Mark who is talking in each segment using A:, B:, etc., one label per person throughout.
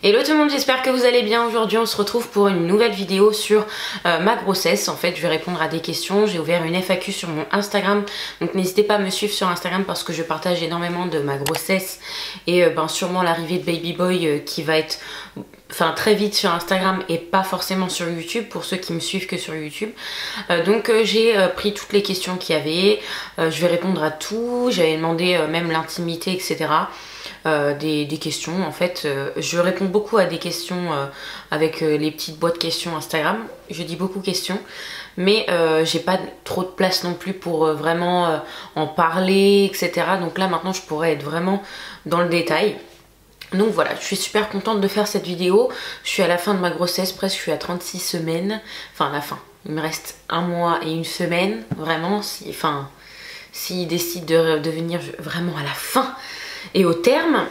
A: Hello tout le monde, j'espère que vous allez bien. Aujourd'hui on se retrouve pour une nouvelle vidéo sur ma grossesse. En fait je vais répondre à des questions. J'ai ouvert une FAQ sur mon Instagram, donc n'hésitez pas à me suivre sur Instagram parce que je partage énormément de ma grossesse et sûrement l'arrivée de Baby Boy qui va être très vite sur Instagram et pas forcément sur YouTube pour ceux qui me suivent que sur YouTube. J'ai pris toutes les questions qu'il y avait. Je vais répondre à tout. J'avais demandé même l'intimité, etc. Des questions. En fait je réponds beaucoup à des questions avec les petites boîtes questions Instagram. Je dis beaucoup questions mais j'ai pas trop de place non plus pour vraiment en parler, etc. Donc là maintenant je pourrais être vraiment dans le détail. Donc voilà, je suis super contente de faire cette vidéo. Je suis à la fin de ma grossesse, presque je suis à 36 semaines. Enfin à la fin, il me reste 1 mois et 1 semaine. Vraiment, s'il décide de venir vraiment à la fin et au terme,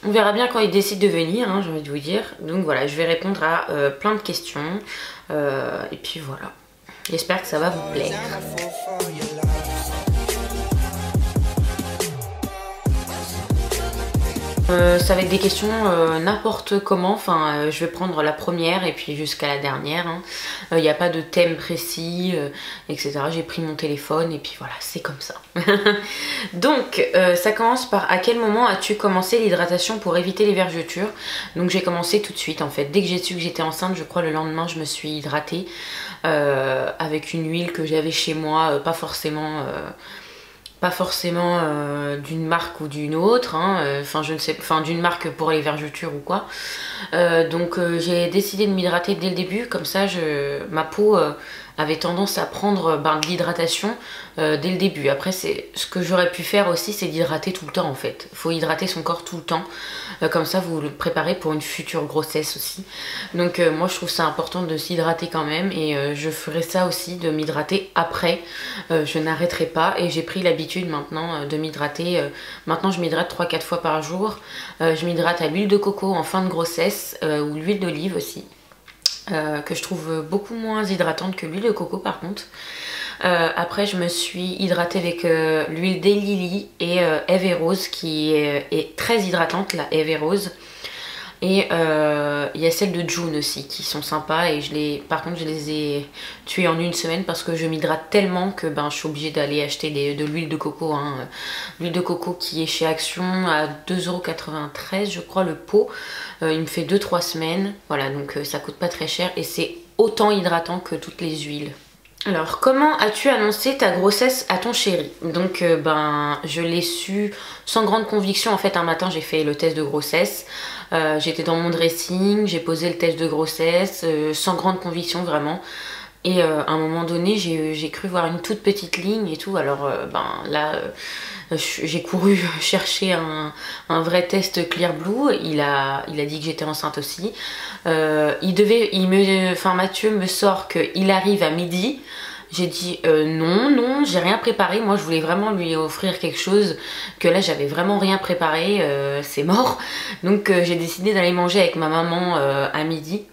A: on verra bien quand il décide de venir, hein, j'ai envie de vous dire. Donc voilà, je vais répondre à plein de questions. Et puis voilà, j'espère que ça va vous plaire. Ça va être des questions n'importe comment, je vais prendre la première et puis jusqu'à la dernière. Il n'y a pas de thème précis, etc. J'ai pris mon téléphone et puis voilà, c'est comme ça. Donc ça commence par: à quel moment as-tu commencé l'hydratation pour éviter les vergetures? Donc j'ai commencé tout de suite en fait. Dès que j'ai su que j'étais enceinte, je crois le lendemain, je me suis hydratée avec une huile que j'avais chez moi, pas forcément d'une marque ou d'une autre, d'une marque pour les vergetures ou quoi. J'ai décidé de m'hydrater dès le début, comme ça ma peau avait tendance à prendre de l'hydratation dès le début. Après ce que j'aurais pu faire aussi, c'est d'hydrater tout le temps en fait. Il faut hydrater son corps tout le temps, comme ça vous le préparez pour une future grossesse aussi. Donc moi je trouve ça important de s'hydrater quand même et je ferai ça aussi, de m'hydrater après. Je n'arrêterai pas et j'ai pris l'habitude maintenant de m'hydrater. Maintenant je m'hydrate 3-4 fois par jour. Je m'hydrate à l'huile de coco en fin de grossesse ou l'huile d'olive aussi. Que je trouve beaucoup moins hydratante que l'huile de coco par contre. Après je me suis hydratée avec l'huile d'Elili et Eve Rose qui est très hydratante, la Eve Rose. Et il y a celle de June aussi qui sont sympas et par contre je les ai tuées en 1 semaine parce que je m'hydrate tellement que je suis obligée d'aller acheter de l'huile de coco. L'huile de coco qui est chez Action à 2,93 € je crois le pot. Il me fait 2-3 semaines. Voilà, donc ça coûte pas très cher et c'est autant hydratant que toutes les huiles. Alors, comment as-tu annoncé ta grossesse à ton chéri? Donc je l'ai su sans grande conviction. En fait un matin j'ai fait le test de grossesse, j'étais dans mon dressing, j'ai posé le test de grossesse sans grande conviction vraiment. Et à un moment donné j'ai cru voir une toute petite ligne et tout. Alors j'ai couru chercher un vrai test Clear Blue. Il a dit que j'étais enceinte aussi. Mathieu me sort qu'il arrive à midi. J'ai dit non, j'ai rien préparé. Moi je voulais vraiment lui offrir quelque chose que là j'avais vraiment rien préparé. C'est mort. Donc j'ai décidé d'aller manger avec ma maman à midi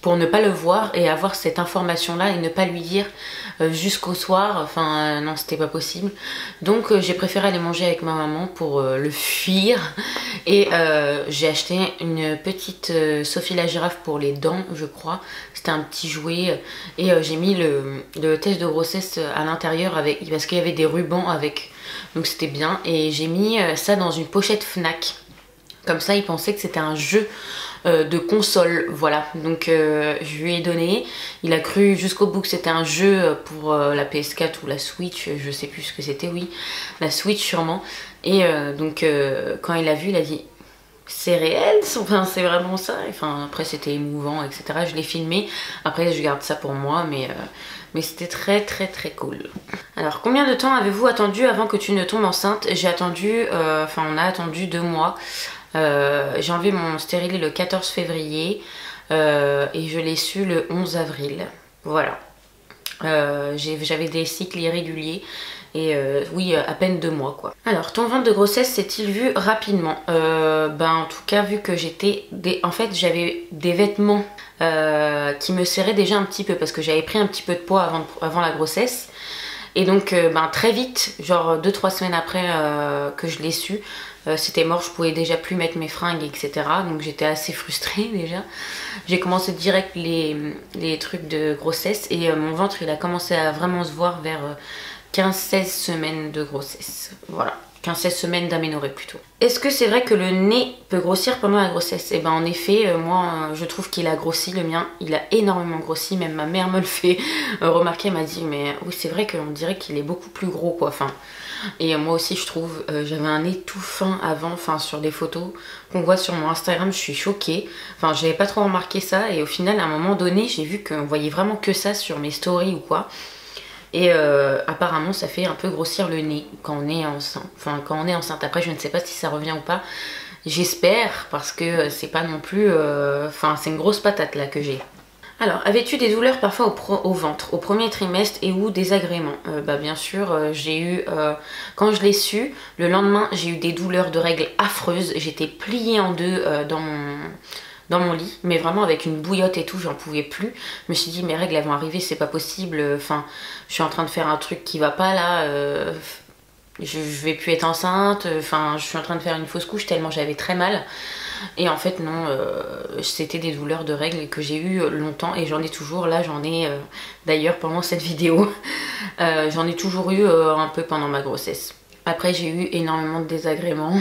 A: pour ne pas le voir et avoir cette information là et ne pas lui dire jusqu'au soir. Non, c'était pas possible. Donc j'ai préféré aller manger avec ma maman pour le fuir. Et j'ai acheté une petite Sophie la girafe pour les dents je crois. C'était un petit jouet et j'ai mis le test de grossesse à l'intérieur parce qu'il y avait des rubans avec, donc c'était bien. Et j'ai mis ça dans une pochette Fnac, comme ça il pensait que c'était un jeu de console. Voilà, donc je lui ai donné. Il a cru jusqu'au bout que c'était un jeu pour la PS4 ou la Switch, je sais plus ce que c'était. Oui, la Switch sûrement. Et quand il a vu, il a dit c'est réel, c'est vraiment ça. Après c'était émouvant, etc. Je l'ai filmé, après je garde ça pour moi, mais c'était très cool. Alors combien de temps avez-vous attendu avant que tu ne tombes enceinte? J'ai attendu, on a attendu 2 mois. J'ai enlevé mon stérilet le 14 février et je l'ai su le 11 avril. Voilà. J'avais des cycles irréguliers et oui, à peine 2 mois quoi. Alors ton ventre de grossesse s'est-il vu rapidement? En tout cas vu que j'avais des vêtements qui me serraient déjà un petit peu parce que j'avais pris un petit peu de poids avant la grossesse. Et donc très vite, genre 2-3 semaines après que je l'ai su, C'était mort, je pouvais déjà plus mettre mes fringues, etc. Donc j'étais assez frustrée déjà. J'ai commencé direct les trucs de grossesse et mon ventre il a commencé à vraiment se voir vers 15-16 semaines de grossesse. Voilà. 15-16 semaines d'aménorrhée plutôt. Est-ce que c'est vrai que le nez peut grossir pendant la grossesse? Et ben en effet, moi je trouve qu'il a grossi, le mien, il a énormément grossi, même ma mère me le fait remarquer, elle m'a dit mais oui c'est vrai qu'on dirait qu'il est beaucoup plus gros quoi, enfin. Et moi aussi je trouve, j'avais un nez tout fin avant, enfin sur des photos qu'on voit sur mon Instagram, je suis choquée. Enfin j'avais pas trop remarqué ça et au final à un moment donné j'ai vu qu'on voyait vraiment que ça sur mes stories ou quoi. Et apparemment ça fait un peu grossir le nez quand on est enceinte. Enfin quand on est enceinte. Après je ne sais pas si ça revient ou pas. J'espère parce que c'est pas non plus... Enfin c'est une grosse patate là que j'ai. Alors, avais-tu des douleurs parfois au ventre, au premier trimestre et ou désagréments? Bah bien sûr, j'ai eu... quand je l'ai su, le lendemain j'ai eu des douleurs de règles affreuses. J'étais pliée en deux dans mon lit, mais vraiment avec une bouillotte et tout, j'en pouvais plus. Je me suis dit mes règles elles vont arriver, c'est pas possible, enfin je suis en train de faire un truc qui va pas là, je vais plus être enceinte, enfin je suis en train de faire une fausse couche tellement j'avais très mal. Et en fait non, c'était des douleurs de règles que j'ai eu longtemps et j'en ai toujours, là j'en ai d'ailleurs pendant cette vidéo, j'en ai toujours eu un peu pendant ma grossesse. Après j'ai eu énormément de désagréments.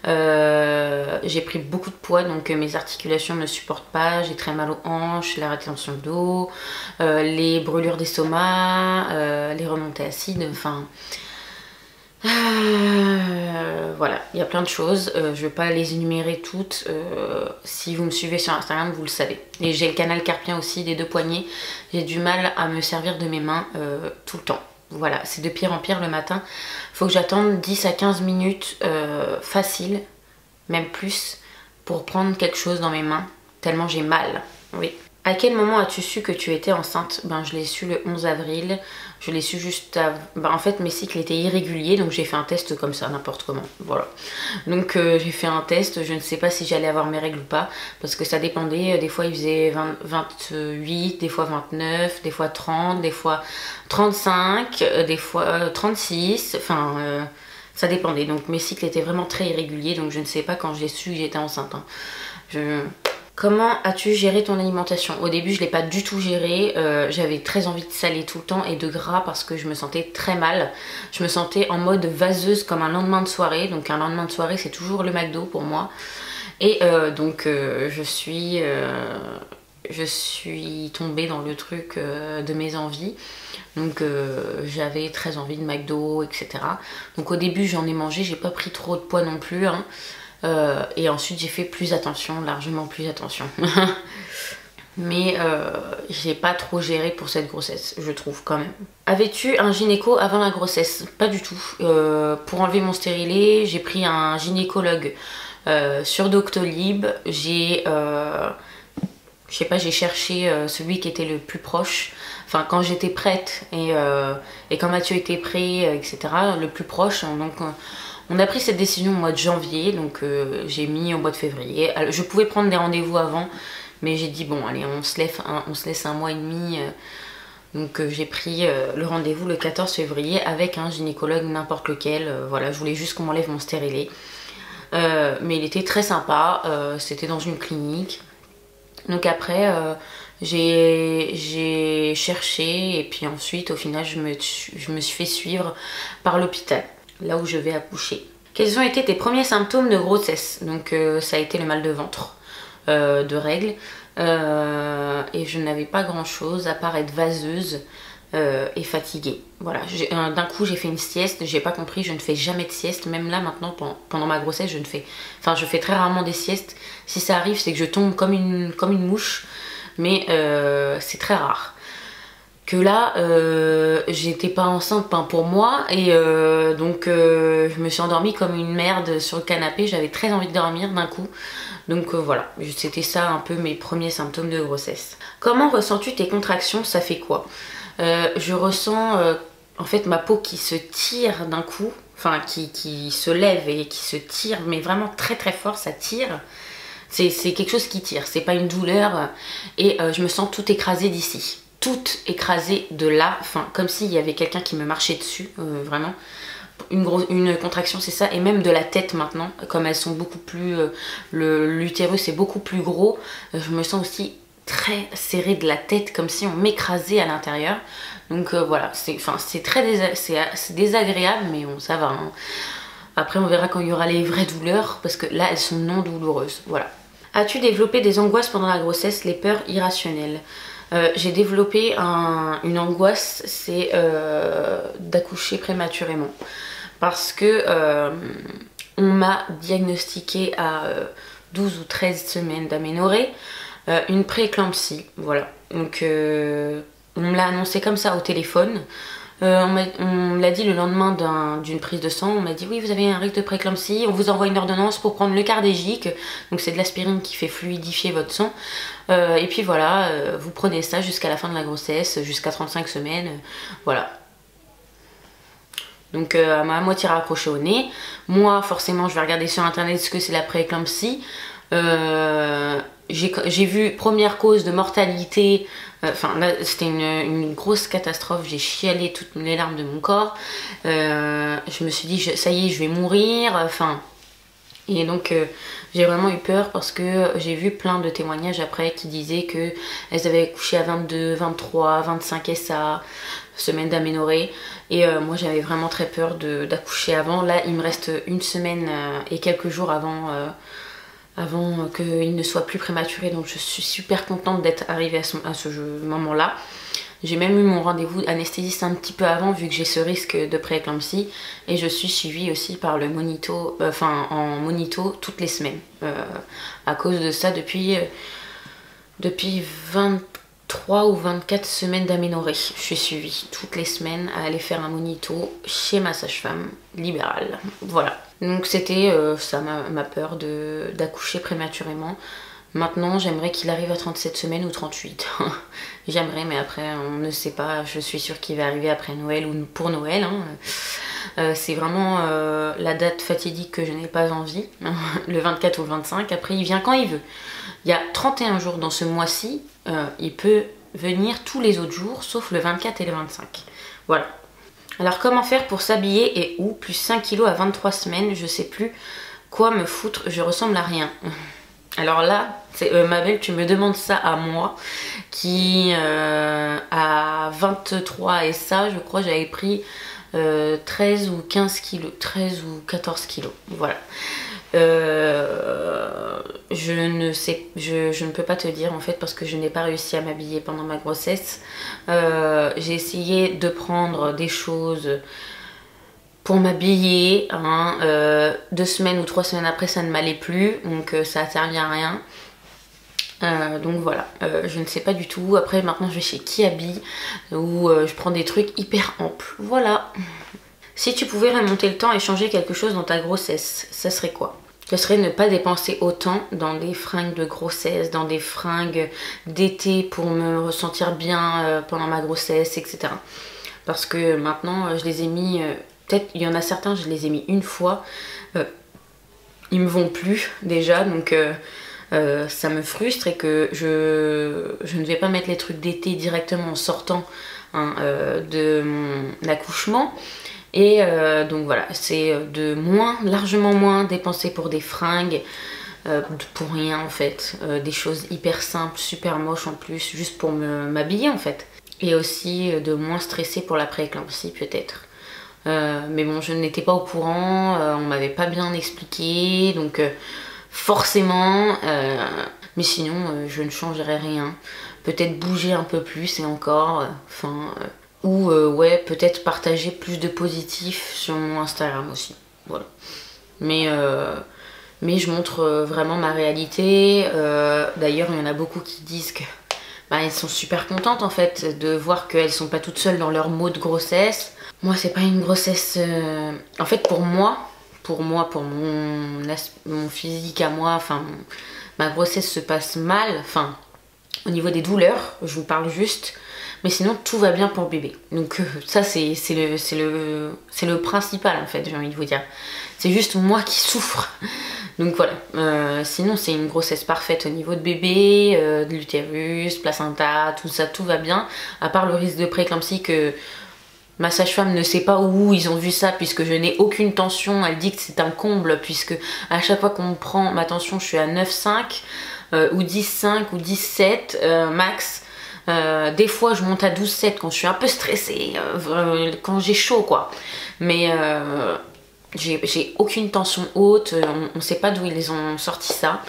A: J'ai pris beaucoup de poids donc mes articulations ne supportent pas, j'ai très mal aux hanches, la rétention d'eau, les brûlures d'estomac, les remontées acides, enfin voilà, il y a plein de choses, je ne vais pas les énumérer toutes, si vous me suivez sur Instagram vous le savez. Et j'ai le canal carpien aussi des deux poignets, j'ai du mal à me servir de mes mains tout le temps. Voilà, c'est de pire en pire le matin. Faut que j'attende 10 à 15 minutes facile, même plus, pour prendre quelque chose dans mes mains, tellement j'ai mal. Oui. À quel moment as-tu su que tu étais enceinte? Ben je l'ai su le 11 avril. Je l'ai su juste avant... Ben, en fait mes cycles étaient irréguliers, donc j'ai fait un test comme ça, n'importe comment. Voilà. Donc j'ai fait un test, je ne sais pas si j'allais avoir mes règles ou pas, parce que ça dépendait, des fois il faisait 28, des fois 29, des fois 30, des fois 35, des fois 36, enfin... ça dépendait, donc mes cycles étaient vraiment très irréguliers, donc je ne sais pas quand j'ai su que j'étais enceinte. Hein. Comment as-tu géré ton alimentation? Au début je ne l'ai pas du tout géré, j'avais très envie de salé tout le temps et de gras parce que je me sentais très mal. Je me sentais en mode vaseuse comme un lendemain de soirée, donc un lendemain de soirée c'est toujours le McDo pour moi. Et donc je suis tombée dans le truc de mes envies. Donc j'avais très envie de McDo, etc. Donc au début j'en ai mangé, j'ai pas pris trop de poids non plus. Hein. Et ensuite j'ai fait plus attention, largement plus attention. Mais j'ai pas trop géré pour cette grossesse, je trouve quand même. Avais-tu un gynéco avant la grossesse? Pas du tout. Pour enlever mon stérilet, j'ai pris un gynécologue sur Doctolib. J'ai... je sais pas, j'ai cherché celui qui était le plus proche. Enfin, quand j'étais prête et quand Mathieu était prêt, etc. Le plus proche. Donc, on a pris cette décision au mois de janvier. Donc, j'ai mis au mois de février. Alors, je pouvais prendre des rendez-vous avant. Mais j'ai dit, bon, allez, on se laisse un mois et demi. Donc, j'ai pris le rendez-vous le 14 février avec un gynécologue n'importe lequel. Voilà, je voulais juste qu'on m'enlève mon stérilet. Mais il était très sympa. C'était dans une clinique. Donc après j'ai cherché et puis ensuite au final je me suis fait suivre par l'hôpital, là où je vais accoucher. Quels ont été tes premiers symptômes de grossesse? Donc ça a été le mal de ventre, de règles, et je n'avais pas grand chose à part être vaseuse et fatiguée. Voilà, d'un coup j'ai fait une sieste, j'ai pas compris, je ne fais jamais de sieste, même là maintenant pendant ma grossesse je fais très rarement des siestes. Si ça arrive c'est que je tombe comme une mouche, mais c'est très rare. Que là j'étais pas enceinte pour moi et donc je me suis endormie comme une merde sur le canapé, j'avais très envie de dormir d'un coup. Donc voilà, c'était ça un peu mes premiers symptômes de grossesse. Comment ressens-tu tes contractions? Ça fait quoi? Je ressens en fait ma peau qui se tire d'un coup, enfin qui se lève et qui se tire, mais vraiment très très fort, ça tire. C'est quelque chose qui tire, c'est pas une douleur. Et je me sens tout écrasée d'ici, toute écrasée de là, enfin comme s'il y avait quelqu'un qui me marchait dessus, vraiment. une contraction, c'est ça, et même de la tête maintenant, comme elles sont beaucoup plus, l'utérus est beaucoup plus gros, je me sens aussi très serrée de la tête, comme si on m'écrasait à l'intérieur. Donc voilà, c'est désagréable, mais bon, ça va, hein. Après on verra quand il y aura les vraies douleurs, parce que là elles sont non douloureuses, voilà. As-tu développé des angoisses pendant la grossesse, les peurs irrationnelles? J'ai développé une angoisse, c'est d'accoucher prématurément. Parce que on m'a diagnostiqué à 12 ou 13 semaines d'aménorrhée une prééclampsie, voilà. Donc on me l'a annoncé comme ça au téléphone. On me l'a dit le lendemain d'une prise de sang. On m'a dit oui, vous avez un risque de prééclampsie, on vous envoie une ordonnance pour prendre le cardégique, donc c'est de l'aspirine qui fait fluidifier votre sang, et puis voilà, vous prenez ça jusqu'à la fin de la grossesse, jusqu'à 35 semaines, voilà. Donc à moitié raccroché au nez. Moi forcément je vais regarder sur internet ce que c'est la prééclampsie. J'ai vu première cause de mortalité, enfin là c'était une grosse catastrophe, j'ai chialé toutes les larmes de mon corps, je me suis dit ça y est je vais mourir, enfin, et donc j'ai vraiment eu peur parce que j'ai vu plein de témoignages après qui disaient que elles avaient accouché à 22, 23, 25 SA, semaines d'aménorrhée, et moi j'avais vraiment très peur d'accoucher avant. Là il me reste une semaine et quelques jours avant qu'il ne soit plus prématuré, donc je suis super contente d'être arrivée à ce moment-là. J'ai même eu mon rendez-vous anesthésiste un petit peu avant vu que j'ai ce risque de prééclampsie, et je suis suivie aussi par le monito, en monito toutes les semaines. À cause de ça, depuis 23 ou 24 semaines d'aménorrhée, je suis suivie toutes les semaines à aller faire un monito chez ma sage-femme libérale. Voilà. Donc c'était ça ma peur d'accoucher prématurément. Maintenant j'aimerais qu'il arrive à 37 semaines ou 38. J'aimerais, mais après on ne sait pas. Je suis sûre qu'il va arriver après Noël ou pour Noël, hein. C'est vraiment la date fatidique que je n'ai pas envie, le 24 ou le 25. Après il vient quand il veut. Il y a 31 jours dans ce mois-ci, il peut venir tous les autres jours sauf le 24 et le 25. Voilà. Alors comment faire pour s'habiller et où? Plus 5 kilos à 23 semaines, je sais plus quoi me foutre, je ressemble à rien. Alors là, ma belle, tu me demandes ça à moi, qui à 23 et ça, je crois j'avais pris 13 ou 15 kilos, 13 ou 14 kilos, voilà. Je ne peux pas te dire en fait, parce que je n'ai pas réussi à m'habiller pendant ma grossesse. J'ai essayé de prendre des choses pour m'habiller, hein, 2 semaines ou 3 semaines après ça ne m'allait plus, donc ça a servi à rien. Donc voilà, je ne sais pas du tout. Après maintenant je vais chez Kiabi où je prends des trucs hyper amples, voilà. Si tu pouvais remonter le temps et changer quelque chose dans ta grossesse, ça serait quoi? Ce serait ne pas dépenser autant dans des fringues de grossesse, dans des fringues d'été pour me ressentir bien pendant ma grossesse, etc. Parce que maintenant je les ai mis, peut-être il y en a certains je les ai mis une fois, ils me vont plus déjà, donc ça me frustre, et que je ne vais pas mettre les trucs d'été directement en sortant, hein, de mon accouchement. Et donc voilà, c'est largement moins dépenser pour des fringues, pour rien en fait, des choses hyper simples, super moches en plus, juste pour m'habiller en fait. Et aussi de moins stresser pour la prééclampsie peut-être. Mais bon, je n'étais pas au courant, on m'avait pas bien expliqué, donc forcément, mais sinon je ne changerais rien. Peut-être bouger un peu plus et encore, ou ouais, peut-être partager plus de positifs sur mon Instagram aussi, voilà. Mais je montre vraiment ma réalité. D'ailleurs il y en a beaucoup qui disent que elles sont super contentes en fait de voir qu'elles sont pas toutes seules dans leurs maux de grossesse. Moi c'est pas une grossesse, en fait pour mon physique à moi, ma grossesse se passe mal, au niveau des douleurs, je vous parle juste, mais sinon tout va bien pour bébé. Donc ça c'est le principal en fait, j'ai envie de vous dire. C'est juste moi qui souffre. Donc voilà, sinon c'est une grossesse parfaite au niveau de bébé, de l'utérus, placenta, tout ça, tout va bien. À part le risque de prééclampsie que Ma sage-femme ne sait pas où ils ont vu ça puisque je n'ai aucune tension. Elle dit que c'est un comble puisque à chaque fois qu'on me prend ma tension, je suis à 9,5 ou 10,5 ou 17 max. Des fois je monte à 12,7 quand je suis un peu stressée, quand j'ai chaud quoi. Mais j'ai aucune tension haute, on ne sait pas d'où ils ont sorti ça.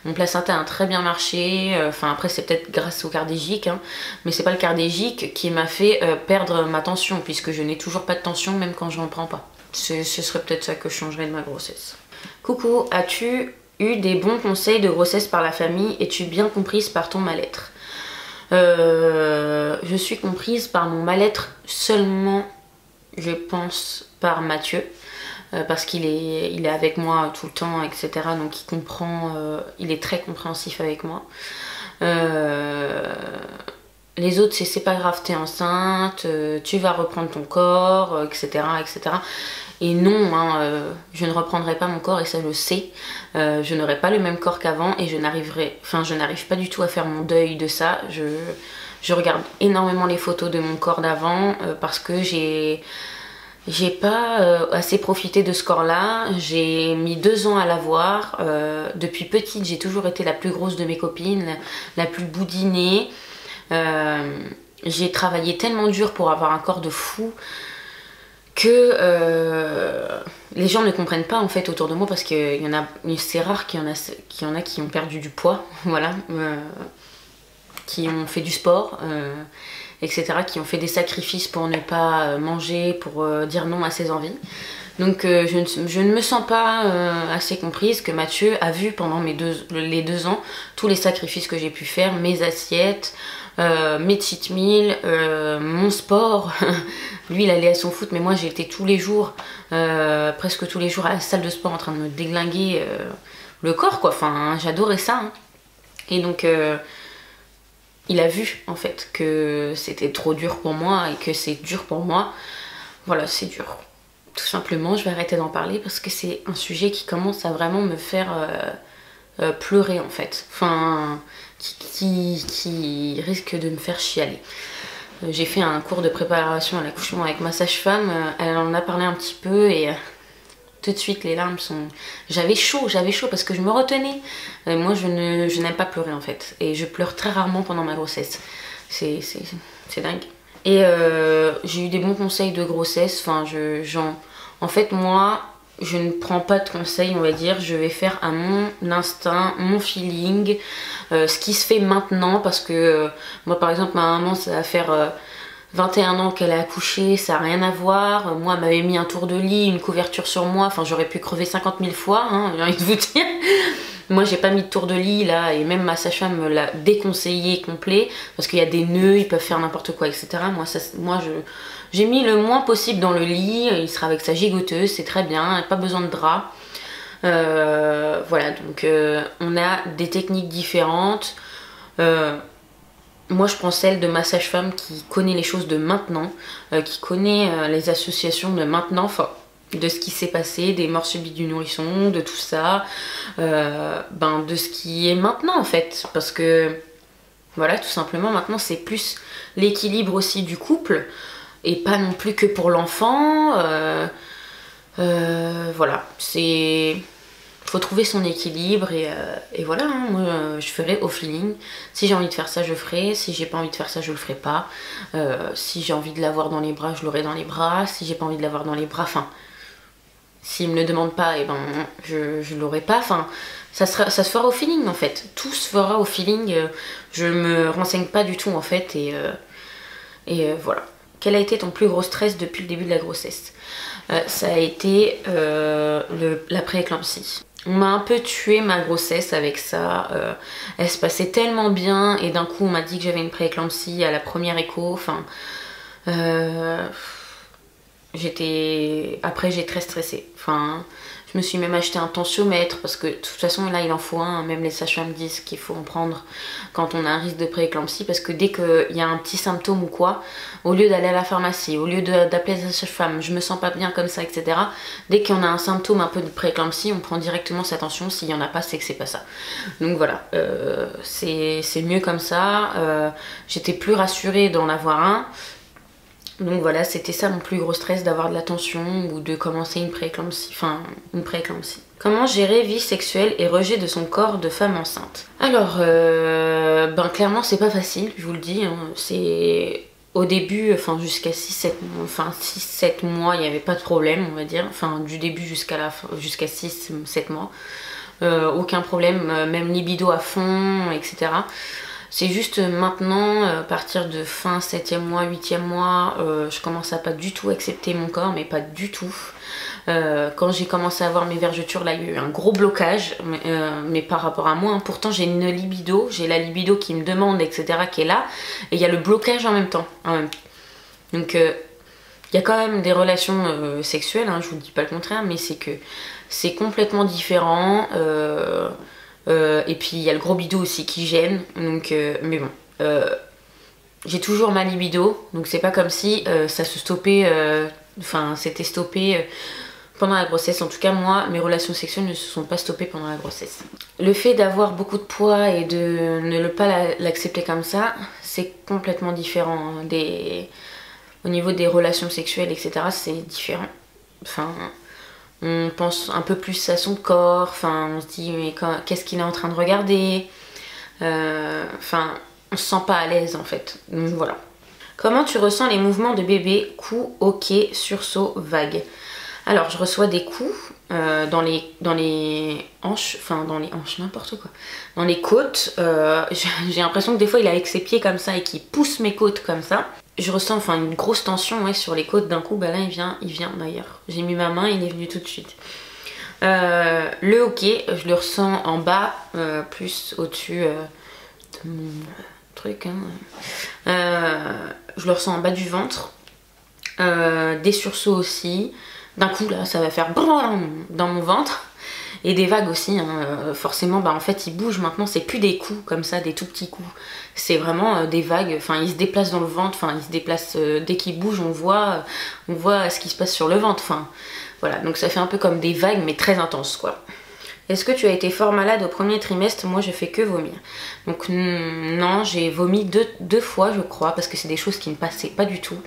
A: Mon placenta a très bien marché, enfin après c'est peut-être grâce au cardégique, hein, mais c'est pas le cardégique qui m'a fait perdre ma tension puisque je n'ai toujours pas de tension même quand je n'en prends pas. Ce serait peut-être ça que je changerais de ma grossesse. Coucou, as-tu eu des bons conseils de grossesse par la famille? Es-tu bien comprise par ton mal-être? Je suis comprise par mon mal-être seulement, je pense, par Mathieu. Parce qu'il est avec moi tout le temps, etc. Donc il comprend, il est très compréhensif avec moi. Les autres, c'est pas grave, t'es enceinte, tu vas reprendre ton corps, etc. etc. Et non, hein, je ne reprendrai pas mon corps et ça je le sais. Je n'aurai pas le même corps qu'avant et je n'arrive pas du tout à faire mon deuil de ça. Je regarde énormément les photos de mon corps d'avant parce que j'ai pas assez profité de ce corps-là. J'ai mis 2 ans à l'avoir. Depuis petite, j'ai toujours été la plus grosse de mes copines, la plus boudinée. J'ai travaillé tellement dur pour avoir un corps de fou que les gens ne comprennent pas en fait autour de moi parce que c'est rare qu'il y en a qui ont perdu du poids, voilà, qui ont fait du sport. Etc., qui ont fait des sacrifices pour ne pas manger, pour dire non à ses envies. Donc je ne me sens pas assez comprise que Mathieu a vu pendant les 2 ans tous les sacrifices que j'ai pu faire, mes assiettes, mes cheat meals, mon sport. Lui il allait à son foot mais moi j'étais tous les jours, presque tous les jours à la salle de sport en train de me déglinguer le corps quoi, enfin j'adorais ça hein. Et donc il a vu en fait que c'était trop dur pour moi et que c'est dur pour moi. Voilà, c'est dur. Tout simplement, je vais arrêter d'en parler parce que c'est un sujet qui commence à vraiment me faire pleurer en fait. Enfin, qui risque de me faire chialer. J'ai fait un cours de préparation à l'accouchement avec ma sage-femme. Elle en a parlé un petit peu et tout de suite les larmes sont... J'avais chaud parce que je me retenais. Moi je n'aime pas pleurer en fait. Et je pleure très rarement pendant ma grossesse. C'est dingue. Et j'ai eu des bons conseils de grossesse. Enfin, en fait moi, je ne prends pas de conseils on va dire. Je vais faire à mon instinct, mon feeling. Ce qui se fait maintenant parce que moi par exemple ma maman ça va faire... 21 ans qu'elle a accouché, ça n'a rien à voir. Moi, elle m'avait mis un tour de lit, une couverture sur moi. Enfin, j'aurais pu crever 50 000 fois, hein, j'ai envie de vous dire. Moi, j'ai pas mis de tour de lit, là. Et même ma sage-femme me l'a déconseillé complet. Parce qu'il y a des nœuds, ils peuvent faire n'importe quoi, etc. Moi, j'ai mis le moins possible dans le lit. Il sera avec sa gigoteuse, c'est très bien. Pas besoin de drap. Voilà, donc on a des techniques différentes. Moi je prends celle de ma sage-femme qui connaît les choses de maintenant, qui connaît les associations de maintenant, enfin de ce qui s'est passé, des morts subies du nourrisson, de tout ça, de ce qui est maintenant en fait, parce que voilà tout simplement maintenant c'est plus l'équilibre aussi du couple et pas non plus que pour l'enfant, voilà, faut trouver son équilibre et voilà, hein, moi je ferai au feeling. Si j'ai envie de faire ça, je ferai. Si j'ai pas envie de faire ça, je le ferai pas. Si j'ai envie de l'avoir dans les bras, je l'aurai dans les bras. Si j'ai pas envie de l'avoir dans les bras, enfin, s'il me le demande pas, et ben je l'aurai pas. Enfin, ça se fera au feeling en fait. Tout se fera au feeling. Je me renseigne pas du tout en fait et voilà. Quel a été ton plus gros stress depuis le début de la grossesse? Ça a été la prééclampsie. On m'a un peu tué ma grossesse avec ça. Elle se passait tellement bien et d'un coup on m'a dit que j'avais une prééclampsie à la première écho. Enfin, après j'ai très stressé. Enfin, je me suis même acheté un tensiomètre parce que de toute façon là il en faut un. Même les sages-femmes disent qu'il faut en prendre quand on a un risque de prééclampsie parce que dès qu'il y a un petit symptôme ou quoi, au lieu d'aller à la pharmacie, au lieu d'appeler la sage-femme, je me sens pas bien comme ça, etc. Dès qu'on a un symptôme un peu de prééclampsie, on prend directement sa tension. S'il y en a pas, c'est que c'est pas ça. Donc voilà, c'est mieux comme ça. J'étais plus rassurée d'en avoir un. Donc voilà, c'était ça mon plus gros stress, d'avoir de la tension ou de commencer une prééclampsie. Comment gérer vie sexuelle et rejet de son corps de femme enceinte? Alors, clairement c'est pas facile, je vous le dis, hein. C'est au début, jusqu'à 6-7 mois, il n'y avait pas de problème, on va dire. Du début jusqu'à la fin, jusqu'à 6-7 mois. Aucun problème, même libido à fond, etc. C'est juste maintenant, à partir de fin 7e mois, 8e mois, je commence à pas du tout accepter mon corps, mais pas du tout. Quand j'ai commencé à avoir mes vergetures, là il y a eu un gros blocage, mais par rapport à moi, hein. Pourtant j'ai une libido, j'ai la libido qui me demande, etc., qui est là, et il y a le blocage en même temps. Donc il y a quand même des relations sexuelles, hein, je vous dis pas le contraire, mais c'est que c'est complètement différent. Et puis il y a le gros bidou aussi qui gêne, donc mais bon, j'ai toujours ma libido, donc c'est pas comme si ça se stoppait, c'était stoppé pendant la grossesse. En tout cas moi, mes relations sexuelles ne se sont pas stoppées pendant la grossesse. Le fait d'avoir beaucoup de poids et de ne pas l'accepter comme ça, c'est complètement différent, hein. Au niveau des relations sexuelles, etc., c'est différent. On pense un peu plus à son corps, on se dit mais qu'est-ce qu'il est en train de regarder, on se sent pas à l'aise en fait. Donc voilà. Comment tu ressens les mouvements de bébé, coups, hoquets, sursauts, vagues? Alors je reçois des coups dans les hanches, n'importe quoi. Dans les côtes, j'ai l'impression que des fois il est avec ses pieds comme ça et qu'il pousse mes côtes comme ça. Je ressens une grosse tension sur les côtes d'un coup. Bah là il vient d'ailleurs. J'ai mis ma main, il est venu tout de suite. Le hoquet, je le ressens en bas, plus au-dessus de mon truc. Je le ressens en bas du ventre. Des sursauts aussi. D'un coup là ça va faire dans mon ventre. Et des vagues aussi, hein. Forcément, en fait, ils bougent maintenant, c'est plus des coups comme ça, des tout petits coups. C'est vraiment des vagues, ils se déplacent dans le ventre, ils se déplacent, dès qu'ils bougent, on voit ce qui se passe sur le ventre. Voilà, donc ça fait un peu comme des vagues, mais très intenses, quoi. Est-ce que tu as été fort malade au premier trimestre? Moi, je fais que vomir. Donc non, j'ai vomi deux fois, je crois, parce que c'est des choses qui ne passaient pas du tout.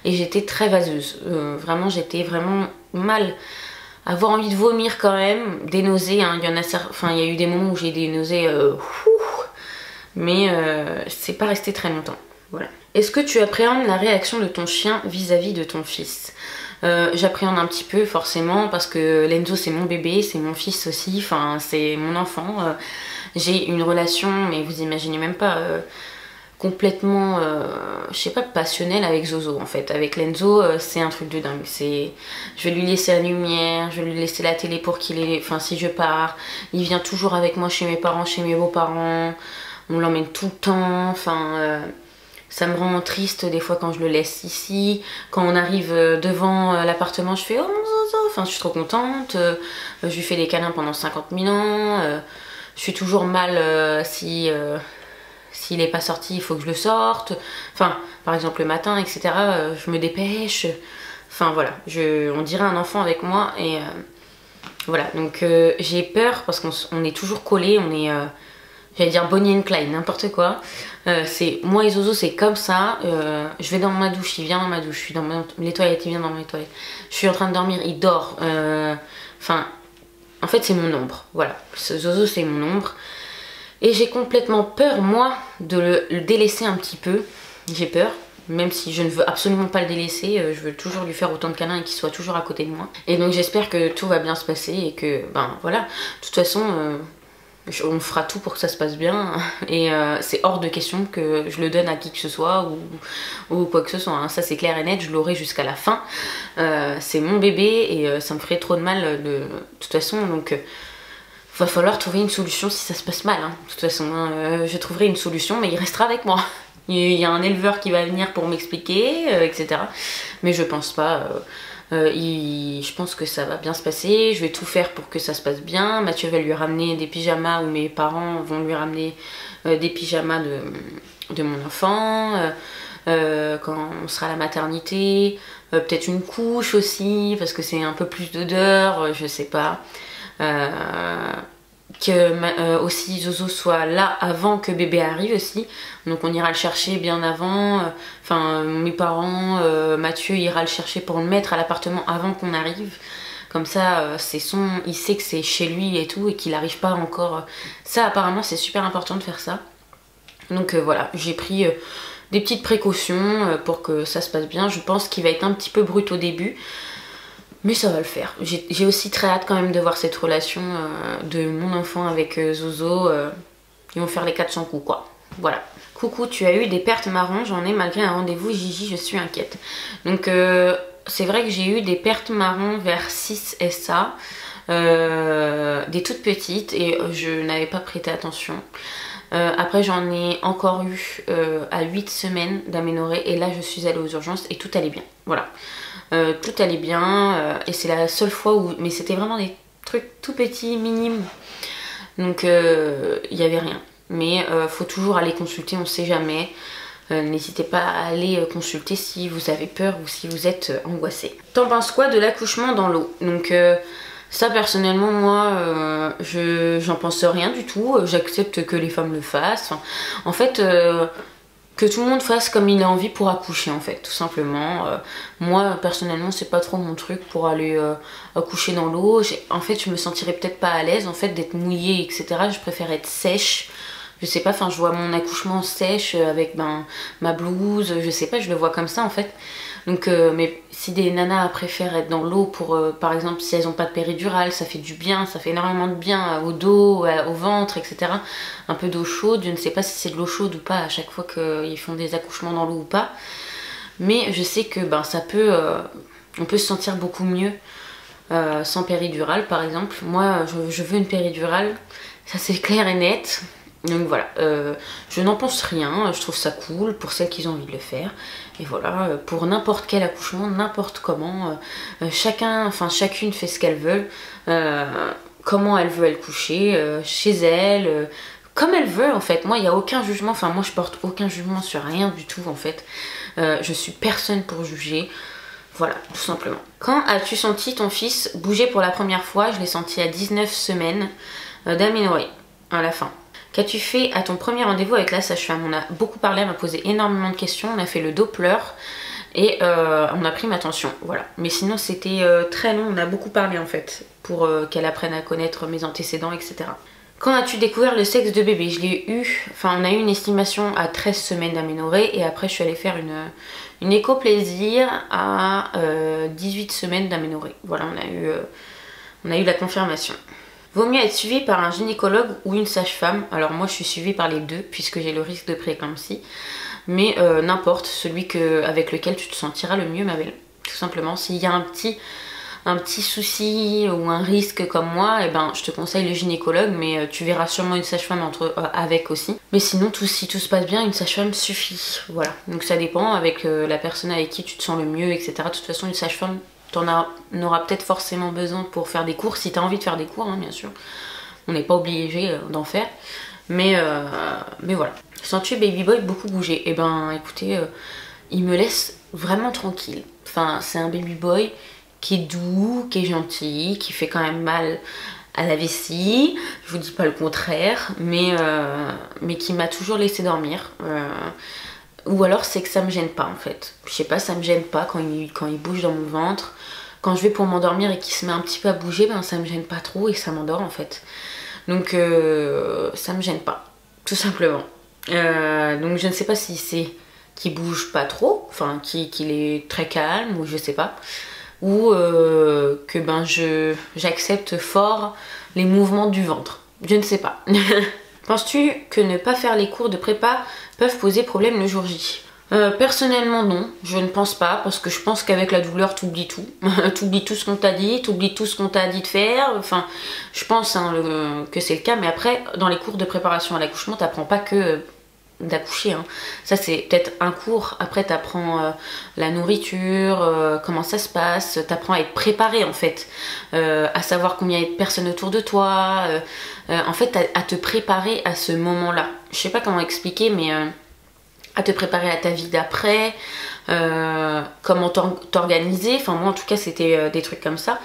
A: Et j'étais très vaseuse. Vraiment, j'étais vraiment mal. Avoir envie de vomir quand même, des nausées, hein. Il y a eu des moments où j'ai des nausées, mais c'est pas resté très longtemps. Voilà. Est-ce que tu appréhendes la réaction de ton chien vis-à-vis de ton fils? J'appréhende un petit peu forcément parce que Lenzo c'est mon bébé, c'est mon fils aussi, c'est mon enfant. J'ai une relation, mais vous imaginez même pas, complètement, je sais pas, passionnelle avec Zozo en fait. Avec Lenzo, c'est un truc de dingue. Je vais lui laisser la lumière, je vais lui laisser la télé pour qu'il ait, si je pars, il vient toujours avec moi chez mes parents, chez mes beaux-parents, on l'emmène tout le temps, ça me rend triste des fois quand je le laisse ici. Quand on arrive devant l'appartement, je fais oh mon Zozo, je suis trop contente. Je lui fais des câlins pendant 50 000 ans. Je suis toujours mal s'il n'est pas sorti, il faut que je le sorte. Par exemple le matin, etc. Je me dépêche. Voilà, on dirait un enfant avec moi. Et voilà, donc j'ai peur parce qu'on est toujours collés, on est... j'allais dire Bonnie and Clyde, n'importe quoi. C'est moi et Zozo, c'est comme ça. Je vais dans ma douche, il vient dans ma douche. Je suis dans les toilettes, il vient dans mes toilettes. Je suis en train de dormir, il dort. En fait, c'est mon ombre. Voilà, Zozo, c'est mon ombre. Et j'ai complètement peur, moi, de le délaisser un petit peu. J'ai peur. Même si je ne veux absolument pas le délaisser, je veux toujours lui faire autant de câlins et qu'il soit toujours à côté de moi. Et donc j'espère que tout va bien se passer et que, voilà. De toute façon... on fera tout pour que ça se passe bien et c'est hors de question que je le donne à qui que ce soit ou quoi que ce soit, hein. Ça c'est clair et net, je l'aurai jusqu'à la fin. C'est mon bébé et ça me ferait trop de mal de toute façon, donc va falloir trouver une solution si ça se passe mal, hein. De toute façon, je trouverai une solution, mais il restera avec moi. Il y a un éleveur qui va venir pour m'expliquer, etc. Mais je pense pas... je pense que ça va bien se passer, je vais tout faire pour que ça se passe bien. Mathieu va lui ramener des pyjamas, ou mes parents vont lui ramener des pyjamas de mon enfant, quand on sera à la maternité, peut-être une couche aussi, parce que c'est un peu plus d'odeur, je sais pas. que aussi Zozo soit là avant que bébé arrive aussi. Donc on ira le chercher bien avant. Enfin, mes parents, Mathieu ira le chercher pour le mettre à l'appartement avant qu'on arrive. Comme ça, il sait que c'est chez lui et tout et qu'il n'arrive pas encore. Ça, apparemment, c'est super important de faire ça. Donc voilà, j'ai pris des petites précautions pour que ça se passe bien. Je pense qu'il va être un petit peu brut au début. Mais ça va le faire. J'ai aussi très hâte quand même de voir cette relation de mon enfant avec Zozo. Ils vont faire les 400 coups quoi. Voilà. Coucou, tu as eu des pertes marron, j'en ai malgré un rendez-vous, Gigi, je suis inquiète. Donc c'est vrai que j'ai eu des pertes marron vers 6 SA. Des toutes petites et je n'avais pas prêté attention. Après j'en ai encore eu à 8 semaines d'aménorrhée et là je suis allée aux urgences et tout allait bien. Voilà. Tout allait bien et c'est la seule fois où... Mais c'était vraiment des trucs tout petits, minimes. Donc il n'y avait rien. Mais faut toujours aller consulter, on ne sait jamais. N'hésitez pas à aller consulter si vous avez peur ou si vous êtes angoissé. T'en penses quoi de l'accouchement dans l'eau? Donc ça personnellement moi j'en pense rien du tout. J'accepte que les femmes le fassent. Enfin, en fait que tout le monde fasse comme il a envie pour accoucher en fait, tout simplement. Moi personnellement c'est pas trop mon truc pour aller accoucher dans l'eau. En fait je me sentirais peut-être pas à l'aise en fait d'être mouillée etc. Je préfère être sèche. Je sais pas, enfin je vois mon accouchement sèche avec ma blouse, je sais pas, je le vois comme ça en fait. Donc mais si des nanas préfèrent être dans l'eau pour par exemple si elles n'ont pas de péridurale, ça fait du bien, ça fait énormément de bien au dos, au ventre, etc. Un peu d'eau chaude, je ne sais pas si c'est de l'eau chaude ou pas à chaque fois qu'ils font des accouchements dans l'eau ou pas. Mais je sais que ça peut, on peut se sentir beaucoup mieux sans péridurale par exemple. Moi je veux une péridurale, ça c'est clair et net. Donc voilà, je n'en pense rien, je trouve ça cool pour celles qui ont envie de le faire. Et voilà, pour n'importe quel accouchement, n'importe comment, chacune fait ce qu'elle veut, comment elle veut elle coucher, chez elle, comme elle veut en fait. Moi il n'y a aucun jugement, enfin moi je porte aucun jugement sur rien du tout en fait. Je suis personne pour juger. Voilà, tout simplement. Quand as-tu senti ton fils bouger pour la première fois? Je l'ai senti à 19 semaines d'aménorrhée, à la fin. Qu'as-tu fait à ton premier rendez-vous avec la sage-femme? On a beaucoup parlé, elle m'a posé énormément de questions, on a fait le Doppler et on a pris ma tension, voilà. Mais sinon c'était très long, on a beaucoup parlé en fait, pour qu'elle apprenne à connaître mes antécédents, etc. Quand as-tu découvert le sexe de bébé? Je l'ai eu, enfin on a eu une estimation à 13 semaines d'aménorrhée et après je suis allée faire une éco-plaisir à 18 semaines d'aménorrhée. Voilà, on a eu la confirmation. Vaut mieux être suivi par un gynécologue ou une sage-femme. Alors moi je suis suivie par les deux puisque j'ai le risque de prééclampsie. Mais n'importe, celui avec lequel tu te sentiras le mieux ma belle. Tout simplement, s'il y a un petit souci ou un risque comme moi, eh ben, je te conseille le gynécologue, mais tu verras sûrement une sage-femme avec aussi. Mais sinon, si tout se passe bien, une sage-femme suffit. Voilà, donc ça dépend avec la personne avec qui tu te sens le mieux, etc. De toute façon, une sage-femme, t'en auras peut-être forcément besoin pour faire des cours, si t'as envie de faire des cours, hein, bien sûr. On n'est pas obligé d'en faire. Mais voilà. Sens-tu Baby Boy beaucoup bouger? Eh ben, écoutez, il me laisse vraiment tranquille. Enfin, c'est un Baby Boy qui est doux, qui est gentil, qui fait quand même mal à la vessie. Je vous dis pas le contraire, mais qui m'a toujours laissé dormir. Ou alors c'est que ça me gêne pas en fait. Je sais pas, ça me gêne pas quand il bouge dans mon ventre. Quand je vais pour m'endormir et qu'il se met un petit peu à bouger, ben ça me gêne pas trop et ça m'endort en fait. Donc ça me gêne pas, tout simplement. Donc je ne sais pas si c'est qu'il bouge pas trop, enfin qu'il est très calme ou je sais pas. Ou que ben j'accepte fort les mouvements du ventre. Je ne sais pas. Penses-tu que ne pas faire les cours de prépa peuvent poser problème le jour J? Personnellement non, je ne pense pas, parce que je pense qu'avec la douleur t'oublies tout. T'oublies tout ce qu'on t'a dit, t'oublies tout ce qu'on t'a dit de faire, enfin je pense que c'est le cas, mais après dans les cours de préparation à l'accouchement t'apprends pas que d'accoucher, hein. Ça c'est peut-être un cours, après t'apprends la nourriture, comment ça se passe, t'apprends à être préparé en fait, à savoir combien il y a de personnes autour de toi, en fait à te préparer à ce moment là. Je sais pas comment expliquer, mais à te préparer à ta vie d'après, comment t'organiser, enfin moi en tout cas c'était des trucs comme ça,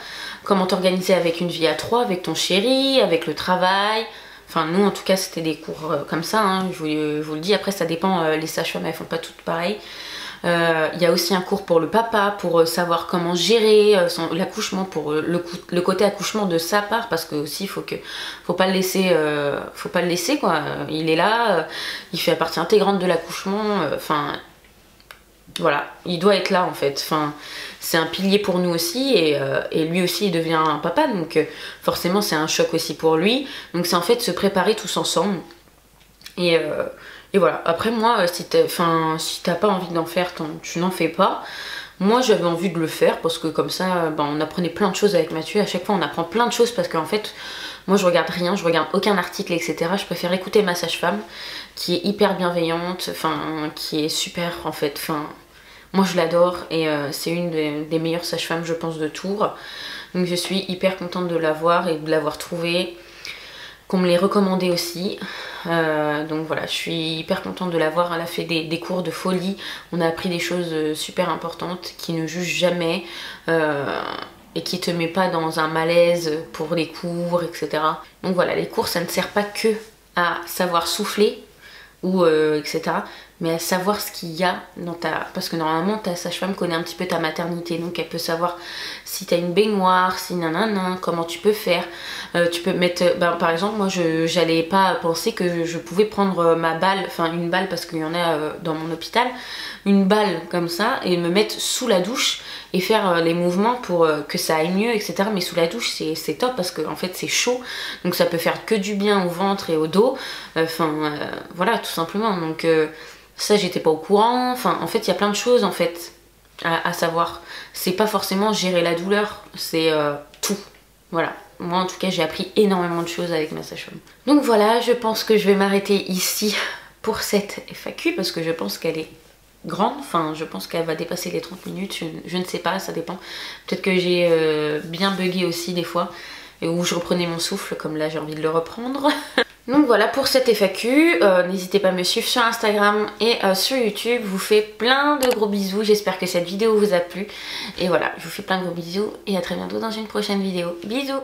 A: comment t'organiser avec une vie à trois, avec ton chéri, avec le travail, enfin nous en tout cas c'était des cours comme ça, hein, je vous le dis, après ça dépend, les sages-femmes elles font pas toutes pareil. Il y a aussi un cours pour le papa, pour savoir comment gérer l'accouchement, pour le côté accouchement de sa part, parce que aussi faut pas le laisser quoi. Il est là, il fait partie intégrante de l'accouchement, enfin voilà, il doit être là en fait. Enfin, c'est un pilier pour nous aussi et lui aussi il devient un papa, donc forcément c'est un choc aussi pour lui. Donc c'est en fait se préparer tous ensemble. Et voilà, après moi, si t'as pas envie d'en faire, tu n'en fais pas. Moi j'avais envie de le faire parce que comme ça, on apprenait plein de choses avec Mathieu. À chaque fois on apprend plein de choses parce qu'en fait, moi je regarde rien, je regarde aucun article, etc. Je préfère écouter ma sage-femme qui est hyper bienveillante, qui est super en fait. Moi je l'adore et c'est une des meilleures sages-femmes je pense de Tours. Donc je suis hyper contente de l'avoir et de l'avoir trouvée, qu'on me l'ait recommandé aussi. Donc voilà, je suis hyper contente de l'avoir. Elle a fait des cours de folie, on a appris des choses super importantes, qui ne jugent jamais et qui te met pas dans un malaise pour les cours, etc. Donc voilà, les cours ça ne sert pas que à savoir souffler ou etc. mais à savoir ce qu'il y a dans parce que normalement ta sage-femme connaît un petit peu ta maternité, donc elle peut savoir si t'as une baignoire, si nanana, comment tu peux faire. Tu peux mettre, par exemple moi j'allais pas penser que je pouvais prendre ma balle, enfin une balle parce qu'il y en a dans mon hôpital, une balle comme ça et me mettre sous la douche et faire les mouvements pour que ça aille mieux, etc. Mais sous la douche c'est top parce que en fait c'est chaud, donc ça peut faire que du bien au ventre et au dos, voilà tout simplement. Donc ça j'étais pas au courant, enfin en fait il y a plein de choses en fait à savoir. C'est pas forcément gérer la douleur, c'est tout, voilà. Moi en tout cas j'ai appris énormément de choses avec ma sage-femme. Donc voilà, je pense que je vais m'arrêter ici pour cette FAQ parce que je pense qu'elle est grande, enfin je pense qu'elle va dépasser les 30 minutes, je ne sais pas, ça dépend. Peut-être que j'ai bien bugué aussi des fois, et où je reprenais mon souffle, comme là j'ai envie de le reprendre. Donc voilà pour cette FAQ, n'hésitez pas à me suivre sur Instagram et sur YouTube, je vous fais plein de gros bisous, j'espère que cette vidéo vous a plu. Et voilà, je vous fais plein de gros bisous et à très bientôt dans une prochaine vidéo. Bisous!